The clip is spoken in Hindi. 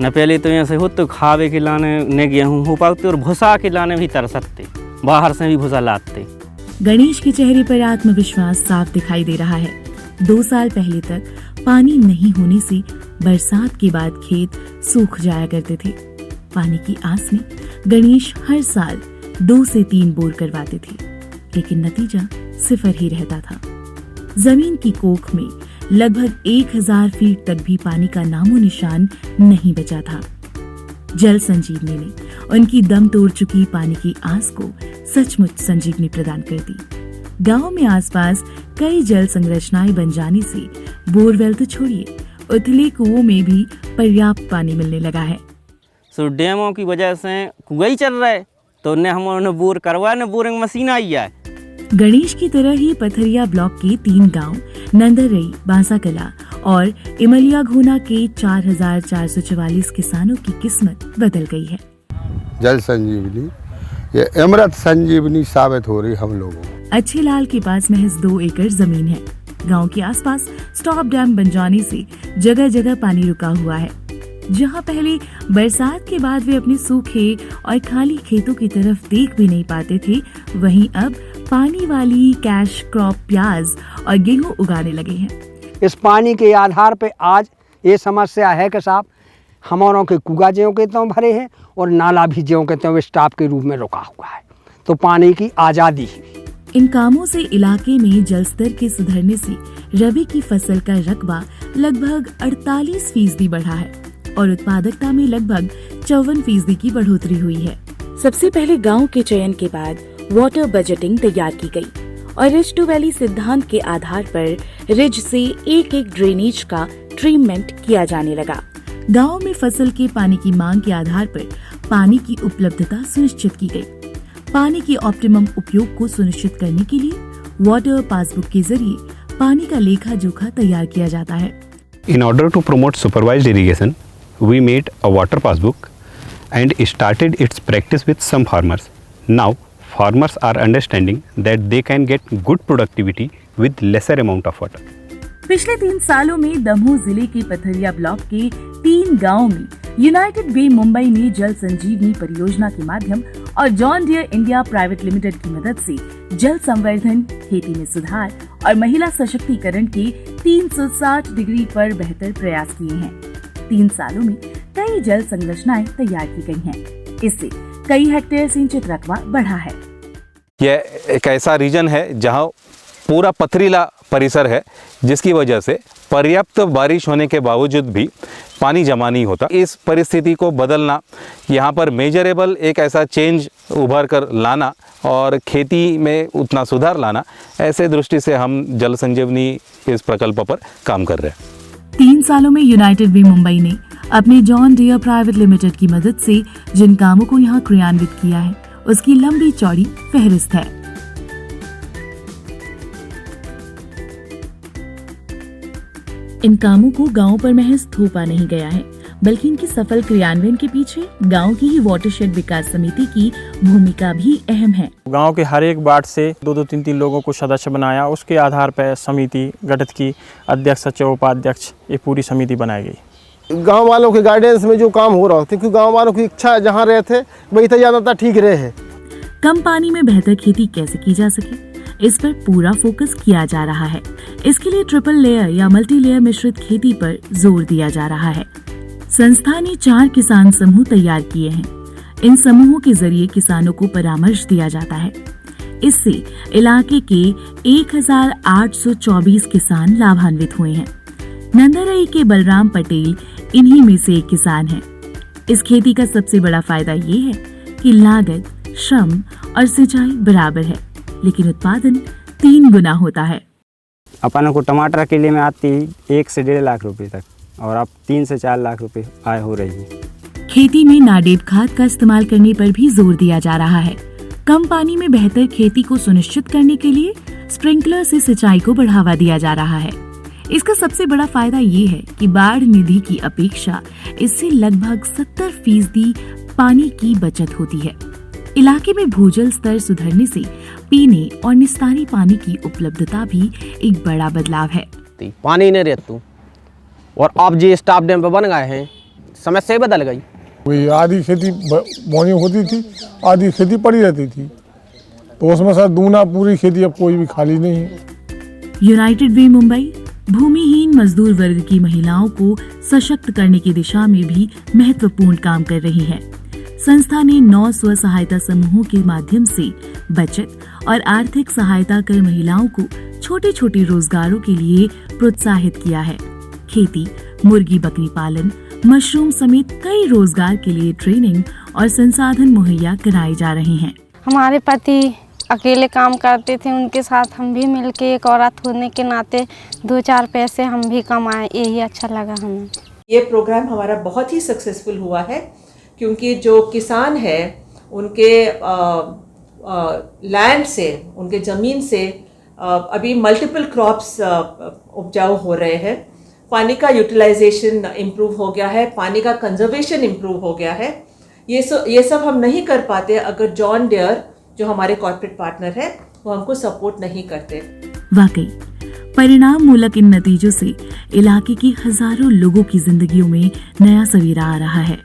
न पहले तो यहाँ से हो तो खावे के लाने न गेहूँ हो पाते और भूसा के लाने भी तरसते, बाहर से भी भूसा लाते। गणेश के चेहरे पर आत्मविश्वास साफ दिखाई दे रहा है। 2 साल पहले तक पानी नहीं होने से बरसात के बाद खेत सूख जाया करते थे। पानी की आस में गणेश हर साल 2 से 3 बोर करवाते थे, लेकिन नतीजा 0 ही रहता था। जमीन की कोख में लगभग 1000 फीट तक भी पानी का नामो निशान नहीं बचा था। जल संजीवनी ने उनकी दम तोड़ चुकी पानी की आस को सचमुच संजीवनी प्रदान कर दी। गांव में आसपास कई जल संरचनाएं बन जाने से बोरवेल तो छोड़िए, उथले कुओं में भी पर्याप्त पानी मिलने लगा है। सो डैमों की वजह से कुआं ही चल रहा है, तो न हमने बोर करवाया न बोरिंग मशीन आई है। गणेश की तरह ही पथरिया ब्लॉक के 3 गांव नंदरई, बांसाकला और इमलिया घोना के 4444 किसानों की किस्मत बदल गई है। जल संजीवनी ये अमृत संजीवनी साबित हो रही हम लोगों को। अच्छे लाल के पास महज 2 एकड़ जमीन है। गांव के आसपास स्टॉप डैम बन जाने से जगह जगह पानी रुका हुआ है। जहां पहले बरसात के बाद वे अपने सूखे और खाली खेतों की तरफ देख भी नहीं पाते थे, वहीं अब पानी वाली कैश क्रॉप प्याज और गेहूं उगाने लगे हैं। इस पानी के आधार पे आज ये समस्या है कि साहब हमारों के कुआ ज्यों के त्यों भरे हैं और नाला भी ज्यों के त्यों स्टॉप के रूप में रुका हुआ है, तो पानी की आज़ादी। इन कामों से इलाके में जल स्तर के सुधरने से रबी की फसल का रकबा लगभग 48% बढ़ा है और उत्पादकता में लगभग 54% की बढ़ोतरी हुई है। सबसे पहले गांव के चयन के बाद वाटर बजटिंग तैयार की गई और रिज टू वैली सिद्धांत के आधार पर रिज से एक ड्रेनेज का ट्रीटमेंट किया जाने लगा। गांव में फसल के पानी की मांग के आधार पर पानी की उपलब्धता सुनिश्चित की गई। पानी के ऑप्टिमम उपयोग को सुनिश्चित करने के लिए वाटर पासबुक के जरिए पानी का लेखा जोखा तैयार किया जाता है। In order to promote supervised irrigation, we made a water passbook and started its practice with some farmers. Now, farmers are understanding that they can get good productivity with lesser amount of water. पिछले 3 सालों में दमोह जिले के पथरिया ब्लॉक के 3 गांवों में यूनाइटेड वे मुंबई ने जल संजीवनी परियोजना के माध्यम और John Deere India private limited की मदद से जल संवर्धन, खेती में सुधार और महिला सशक्तिकरण के 360 डिग्री पर बेहतर प्रयास किए हैं। 3 सालों में कई जल संरचनाएं तैयार की गई हैं। इससे कई हेक्टेयर सिंचित रकबा बढ़ा है। यह एक ऐसा रीजन है जहां पूरा पथरीला परिसर है, जिसकी वजह से पर्याप्त बारिश होने के बावजूद भी पानी जमा नहीं होता। इस परिस्थिति को बदलना, यहाँ पर मेजरेबल एक ऐसा चेंज उभर कर लाना और खेती में उतना सुधार लाना, ऐसे दृष्टि से हम जल संजीवनी इस प्रकल्प पर काम कर रहे हैं। 3 सालों में यूनाइटेड वे मुंबई ने अपने जॉन डियर प्राइवेट लिमिटेड की मदद से जिन कामों को यहाँ क्रियान्वित किया है, उसकी लंबी चौड़ी फहरिस्त है। इन कामों को गांव पर महज थोपा नहीं गया है, बल्कि इनकी सफल क्रियान्वयन के पीछे गांव की ही वाटरशेड विकास समिति की भूमिका भी अहम है। गांव के हर एक वार्ड से 2-2, 3-3 लोगों को सदस्य बनाया, उसके आधार पर समिति गठित की, अध्यक्ष, सचिव, उपाध्यक्ष, ये पूरी समिति बनाई गई। गांव वालों के गाइडेंस में जो काम हो रहा है, क्योंकि गांव वालों की इच्छा जहां रहे थे वही तो ज्यादातर ठीक रहे हैं। कम पानी में बेहतर खेती कैसे की जा सके, इस पर पूरा फोकस किया जा रहा है। इसके लिए ट्रिपल लेयर या मल्टी लेयर मिश्रित खेती पर जोर दिया जा रहा है। संस्था ने 4 किसान समूह तैयार किए हैं। इन समूहों के जरिए किसानों को परामर्श दिया जाता है। इससे इलाके के 1824 किसान लाभान्वित हुए हैं। नंदरई के बलराम पटेल इन्हीं में से एक किसान हैं। इस खेती का सबसे बड़ा फायदा ये है कि लागत, श्रम और सिंचाई बराबर है, लेकिन उत्पादन 3 गुना होता है। अपन को टमाटर के लिए में आती 1 से 1.5 लाख रुपए तक, और अब 3 से 4 लाख रुपए आय हो रही है। खेती में नाडेप खाद का इस्तेमाल करने पर भी जोर दिया जा रहा है। कम पानी में बेहतर खेती को सुनिश्चित करने के लिए स्प्रिंकलर से सिंचाई को बढ़ावा दिया जा रहा है। इसका सबसे बड़ा फायदा ये है कि बाढ़ निधि की अपेक्षा इससे लगभग 70% पानी की बचत होती है। इलाके में भूजल स्तर सुधरने से पीने और निस्तारी पानी की उपलब्धता भी एक बड़ा बदलाव है। पानी नहीं रहता और अब जो स्टॉप डैम पे बन गए हैं, समस्या बदल गई। वही आधी खेती बोनी होती थी, आधी खेती पड़ी रहती थी, तो उसमें सर दूना पूरी खेती अब कोई भी खाली नहीं है। यूनाइटेड वे मुंबई भूमिहीन मजदूर वर्ग की महिलाओं को सशक्त करने की दिशा में भी महत्वपूर्ण काम कर रही है। संस्था ने 9 स्व सहायता समूहों के माध्यम से बचत और आर्थिक सहायता कर महिलाओं को छोटे छोटे रोजगारों के लिए प्रोत्साहित किया है। खेती, मुर्गी बकरी पालन, मशरूम समेत कई रोजगार के लिए ट्रेनिंग और संसाधन मुहैया कराए जा रहे हैं। हमारे पति अकेले काम करते थे, उनके साथ हम भी मिलके एक औरत होने के नाते 2-4 पैसे हम भी कमाए, यही अच्छा लगा हमें। ये प्रोग्राम हमारा बहुत ही सक्सेसफुल हुआ है, क्योंकि जो किसान है उनके लैंड से, उनके ज़मीन से अभी मल्टीपल क्रॉप्स उपजाऊ हो रहे हैं। पानी का यूटिलाइजेशन इम्प्रूव हो गया है, पानी का कंजर्वेशन इम्प्रूव हो गया है। ये सब हम नहीं कर पाते अगर जॉन डियर जो हमारे कॉर्पोरेट पार्टनर है वो हमको सपोर्ट नहीं करते। वाकई परिणाम मूलक इन नतीजों से इलाके की हजारों लोगों की जिंदगियों में नया सवेरा आ रहा है।